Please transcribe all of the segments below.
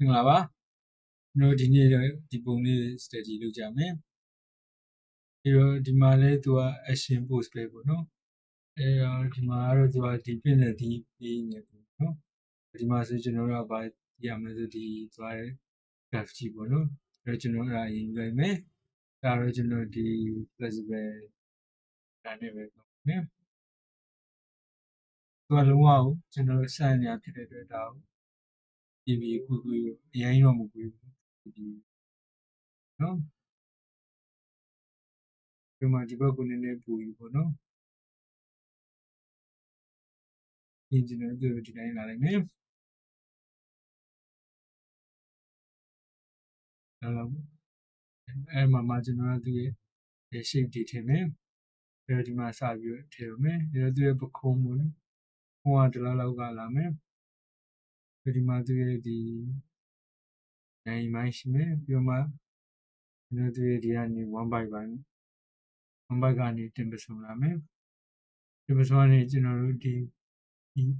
င်္ဂလာပါကျွန်တော်ဒီနေ့တော့ဒီပုံလေး study လုပ်ကြမယ်ပြီးတော့ဒီမှာလဲသူက action post ပဲပေါ့နော်ဒီမှာကတော့သူကဒီပြည့်တဲ့ဒီပေးနေပေါ့နော်ဒီမှာဆိုကျွန်တော်တို့ကဘာရမလဲဆိုဒီသွားတဲ့ graph ကြီးပေါ့နော်ကျွန်တော်အဲ့ဒါရေးလိုက်မယ်ဒါတော့ကျွန်တော်ဒီ flexible ဒါနဲ့ပဲပေါ့နော်သူကလုံးဝကျွန်တော်စနေရဖြစ်တဲ့အတွက်ဒါကိုပြီးကူအရင်တော့မကူဘူးဒီနော်ဒီမှာဒီဘက်ကိုနည်းနည်းပူယူပေါ့နော်ဒီကျွန်တော်တို့ဒီတိုင်းလာလိုက်မယ်အဲ့မှာကျွန်တော်တို့ရဲ့ shape တွေထည့်မယ်ဒီမှာစပြီးထည့်ရမယ်သူရဲ့ပခုံးပေါ့နော်ခုံးကဒီလောက်ကလာမယ်ဒီမှာသူရဲ့ဒီနိုင်မိုင်းရှိမယ်ပြီးတော့မှကျွန်တော်တို့ရဲ့ဒီကနေ1 byte ကနေ10 percent လာမယ်10 percent ကနေကျွန်တော်တို့ဒီ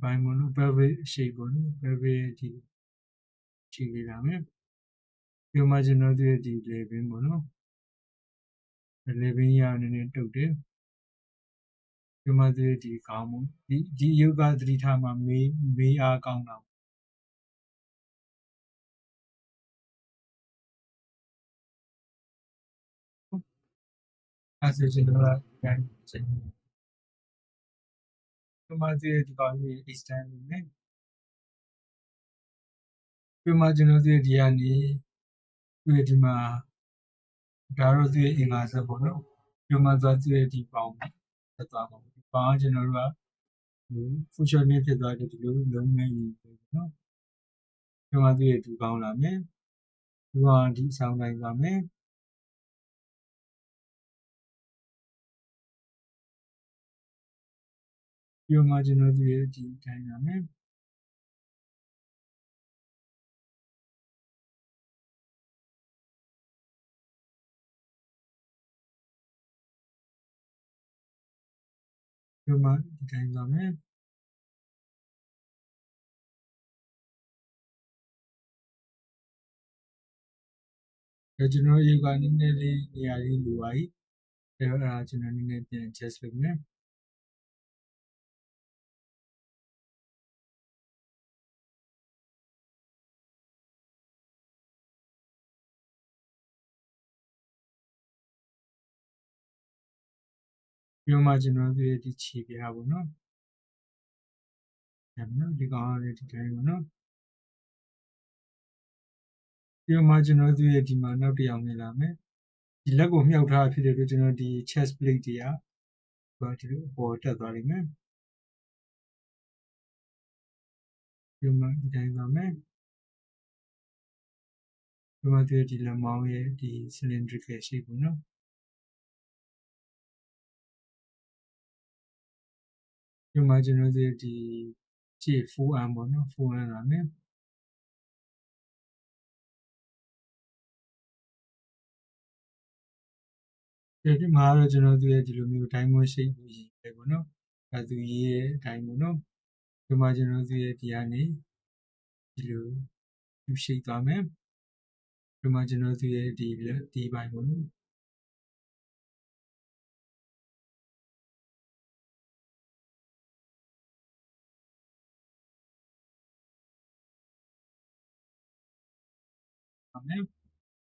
ဘိုင်းပေါ့နော် velvet shape ပေါ့နော် velvet ဒီချိန်လေးလာမယ်ပြီးမှကျွန်တော်တို့ရဲ့ဒီ level ပေါ့နော် level ရနည်းနည်းတုတ်တယ်ဒီမှာဒီခေါင်းပေါ့ဒီယုတ်ကသတိထားမှာမေးအားကောင်းတာအဲ့ဆိုကျွန်တော်ကပြန်ချိန်ဒီမှာဒီကောင်ကြီး extend လုပ်မယ်ပြီးမှကျွန်တော်ဒီကနေဒီမှာဒါတော့သူရဲ့အင်္ဂါဆက်ပေါ့နော်ဒီမှာသူရဲ့ဒီပေါင်းဆက်သွားပါဘူးပေါင်းကျွန်တော်တို့ကfunction နဲ့ဖြစ်သွားတယ်ဒီလိုလုံးနေပြီနော်ဒီမှာသူရဲ့ဒီပေါင်းလာမယ်ဒီမှာဒီဆောင်းတိုင်းသွားမယ်ပြီးမှကျွန်တော်ရဲ့ဒီတိုင်းလာမယ်ဒီမှာဒီတိုင်းသွားမယ်ကျွန်တော်ရေကနည်းနည်းလေးနေရာလေးလိုပါ යි အဲ့ဒါကျွန်တော်နည်းနည်းပြန် adjust လုပ်မယ်ပြီးမှကျွန်တော်ရဲ့ဒီခြေပြားပေါ့နော်ဒီကောင်လေးဒီတိုင်းပေါ့နော်ပြီးမှကျွန်တော်ရဲ့ဒီမှာနောက်တစ်ယောက်နေလာမယ်ဒီလက်ကိုမြှောက်ထားဖြစ်တဲ့အတွက်ကျွန်တော်ဒီ chest plate တွေကဒီလိုပေါ်တက်သွားလိမ့်မယ်ပြီးမှဒီတိုင်းသွားမယ်ပြီးမှဒီလက်မောင်းရဲ့ဒီ cylindrical shape ပေါ့နော်ပြီးမှကျွန်တော်ရဲ့ဒီခြေ full arm ပေါ့နော် full arm လာမယ်ဒီမှာတော့ကျွန်တော်ရဲ့ဒီလိုမျိုး diamond shape ကြီးပဲပေါ့နော်အဲသူရေးရဲ့အတိုင်းပေါ့နော်ဒီမှာကျွန်တော်ရဲ့ဒီကနေဒီလို shape သွားမယ်ဒီမှာကျွန်တော်ရဲ့ဒီဘိုင်းပေါ့နော်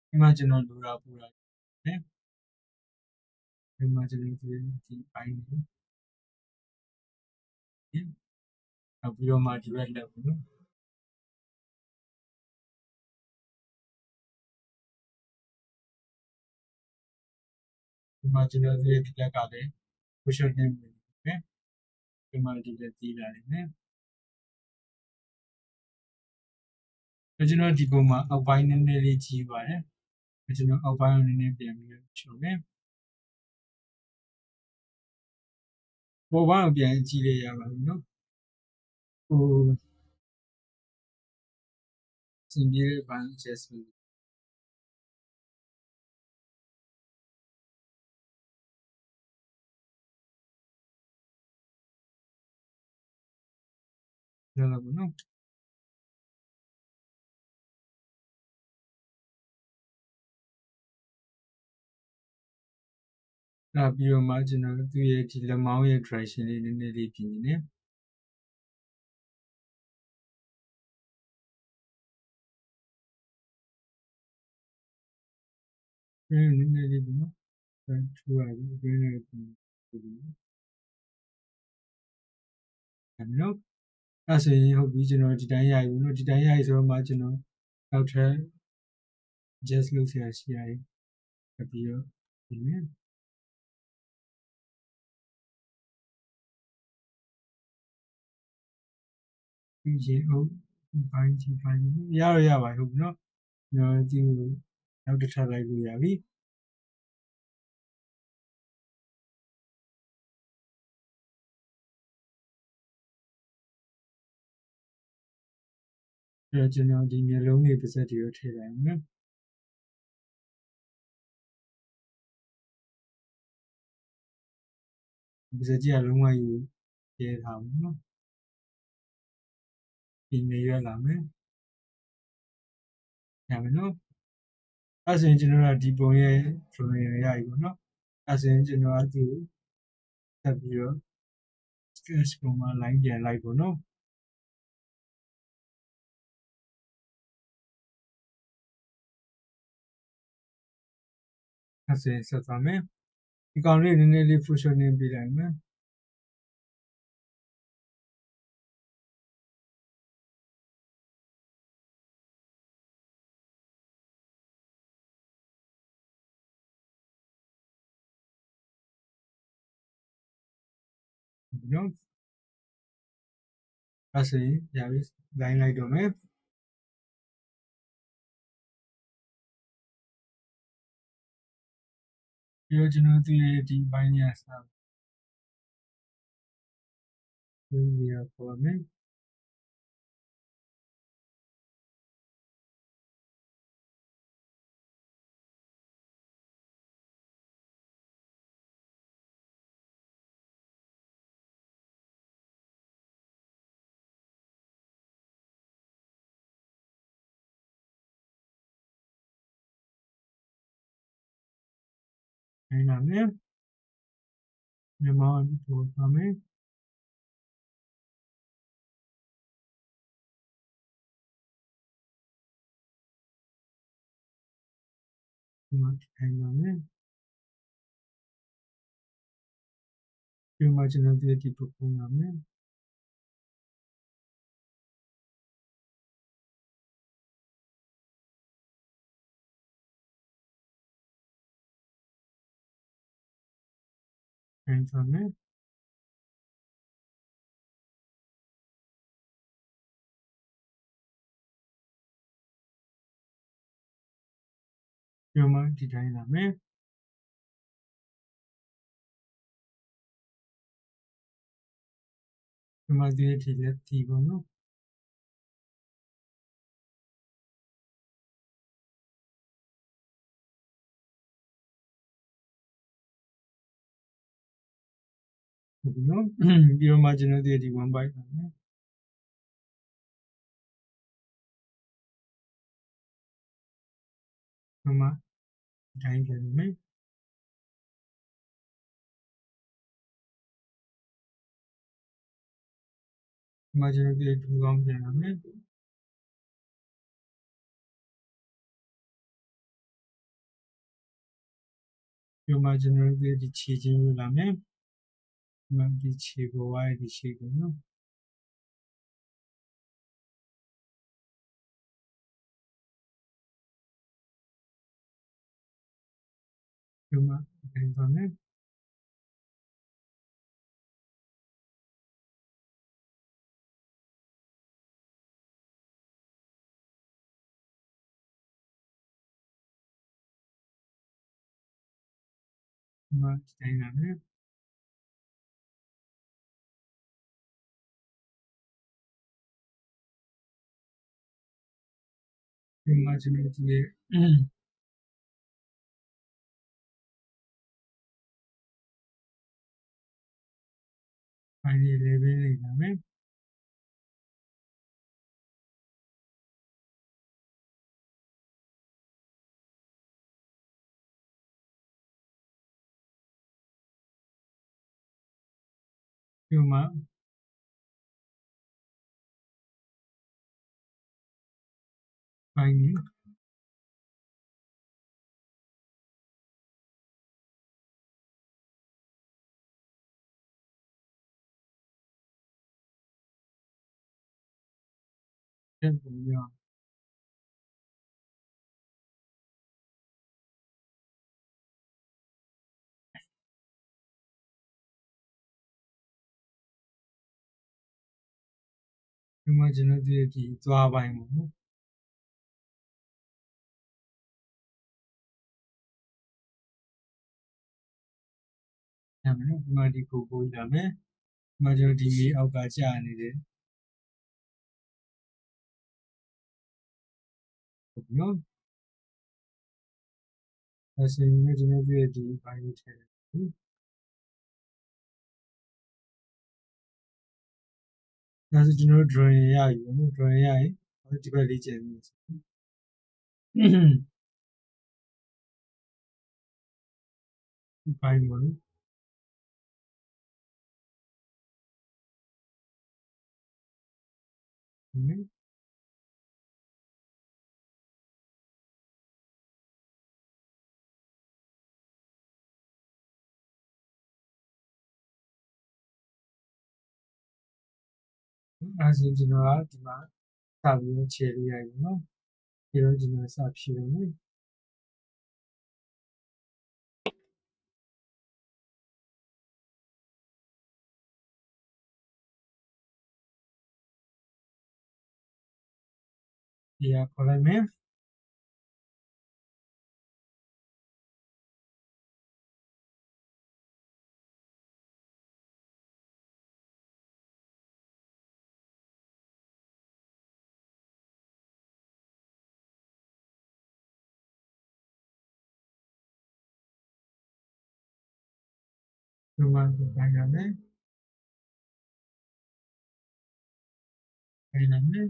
ဒီမှာကျွန်တော်လိုတာပူတာနဲ့ဒီမှာကျွန်တော်ဒီဘိုင်းနေနောက်ပြီးတော့မှဒီဘက်လက်ပေါ့နော်ဒီမှာကျွန်တော်ဒီလက်ကလည်း push up နေမယ်ဒီမှာဒီလက်တီးလာနေတယ်ကျွန်တော်ဒီပုံမှာအောက်ပိုင်းနည်းနည်းလေးကြီးပါတယ်ကျွန်တော်အောက်ပိုင်းကိုနည်းနည်းပြန်ပြီးချုပ်မယ်ပေါ်ပိုင်းကိုပြန်ကြည့်လိုက်ရပါဘူးနော်ဟိုစင်ပြေတဲ့ဘန် adjustment ရလာဘူးနော် နောက်ပြီးတော့မှကျွန်တော်သူ့ရဲ့ဒီလက်မောင်းရဲ့ direction လေးနည်းနည်းလေးပြင်နေတယ်နည်းနည်းလေးပေါ့နော်ထူရပြီအတွင်းလေးပြင်နော်အဲ့ဆိုရင်ဟုတ်ပြီကျွန်တော်ဒီတိုင်းရပြီနော်ဒီတိုင်းရပြီဆိုတော့မှကျွန်တော်နောက်ထပ် just လုပ်ဆရာရှိရတယ်ပြီးတော့ဒီနေ့ဒီရင်ဟုတ်ပိုင်းဒီပိုင်းရပါဟုတ်ပြီနော်ကျွန်တော်ဒီနောက်တစ်ထပ်လိုက်လို့ရပြီအဲ့တော့ကျွန်တော်ဒီမျိုးလုံးတွေပါစက်တွေထည့်လိုက်မယ်ပါစက်ကြီးကလုံးဝယူရဲထားဘူးနော်ဒီနေရလာမယ်ရမယ်နော်အဲ့ဆိုရင်ကျွန်တော်ကဒီပုံရဲ့ drawing ရပြီပေါ့နော်အဲ့ဆိုရင်ကျွန်တော်ကဒီဆက်ပြီးတော့ sketch ပုံမှာ line ပြန်လိုက်ပေါ့နော်အဲ့ဆိုရင်ဆက်သွားမယ်ဒီကောင်လေးနည်းနည်းလေး positioning ပေးလိုက်မယ်နော်အဲ့ဆိုရင်ရပြီ line လိုက်တော့မယ်ပြီးတော့ကျွန်တော်ဒီဘိုင်းကြီးစပြီးရပေါ်မယ်အဲ့နာမယ်မြန်မာပေါ်ပါမယ်ဒီမှာအဲ့နာမယ်ဒီမှာကျွန်တော်ဒီပုံနာမယ်အဲ့ဒါမယ်ဒီမှာဒီတိုင်းလာမယ်ဒီမှာဒီလက်တီပေါ့နော်ဒီနော်ပြီးတော့မှကျွန်တော်ဒီ1 byte ပါမယ်ဒီမှာဒီတိုင်းပြန်မယ်ဒီမှာကျွန်တော်ဒီ2ကောင်းပြန်လာမယ်ဒီမှာကျွန်တော်ဒီခြေချင်းဝင်လာမယ်ဒီမှာဒီခြေပေါ်ဝိုင်းဒီခြေကိုနော်ဒီမှာပြန်သွားမယ်ဒီမှာဒီတိုင်းလာမယ်ဒီမှာကျွန်တော်ဒီပိုင်းလေး level လေးလာမယ် ဒီမှာပိုင်းနေတဲ့ပုံရဒီမှာကျွန်တော်တို့ဒီသွားပိုင်းပေါ့နော်ညမယ်ဒီမှာဒီကိုပို့ရမယ်ဒီမှာကျွန်တော်ဒီမေးအောက်ကကြာနေတယ်ဟုတ်ပြီနော်ဒါဆိုရင်ကျွန်တော်တို့ဒီပိုင်းကိုထည့်တယ်ဒါဆိုကျွန်တော် drawing ရပြီပေါ့နော် drawing ရရင်ဒီဘက်လေးကျန်နေဒီပိုင်းပေါ့နော်အဲဆိုကျွန်တော်ကဒီမှာစပြီးခြေလို့ရပြီနော်ပြီးတော့ဒီမှာစဖြည့်ရမယ်ဒီကခေါ်လိုက်မယ်ဒီမှာပိုင်းရမယ်ပိုင်းရမယ်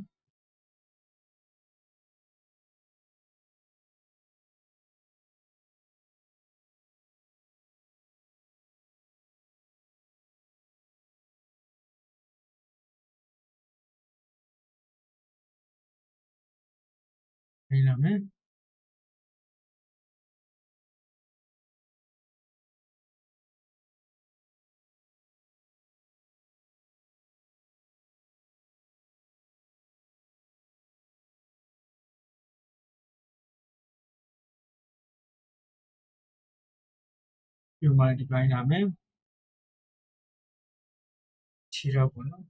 ပိုင်းရမယ်ဒီမှာဒီပိုင်းရမယ်ခြေတော့ပေါ့နော်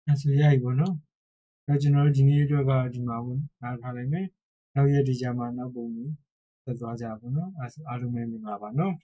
အဲဆိုရပြီပေါ့နော်တော့ကျွန်တော်တို့ဒီနေ့အတွက်ကဒီမှာပေါ့နားထားလိုက်မယ်နောက်ရက်ဒီကြမှာနောက်ပုံကြီးသက်သွားကြပါပေါ့နော်အဲဆိုအားလုံးပဲမင်္ဂလာပါနော်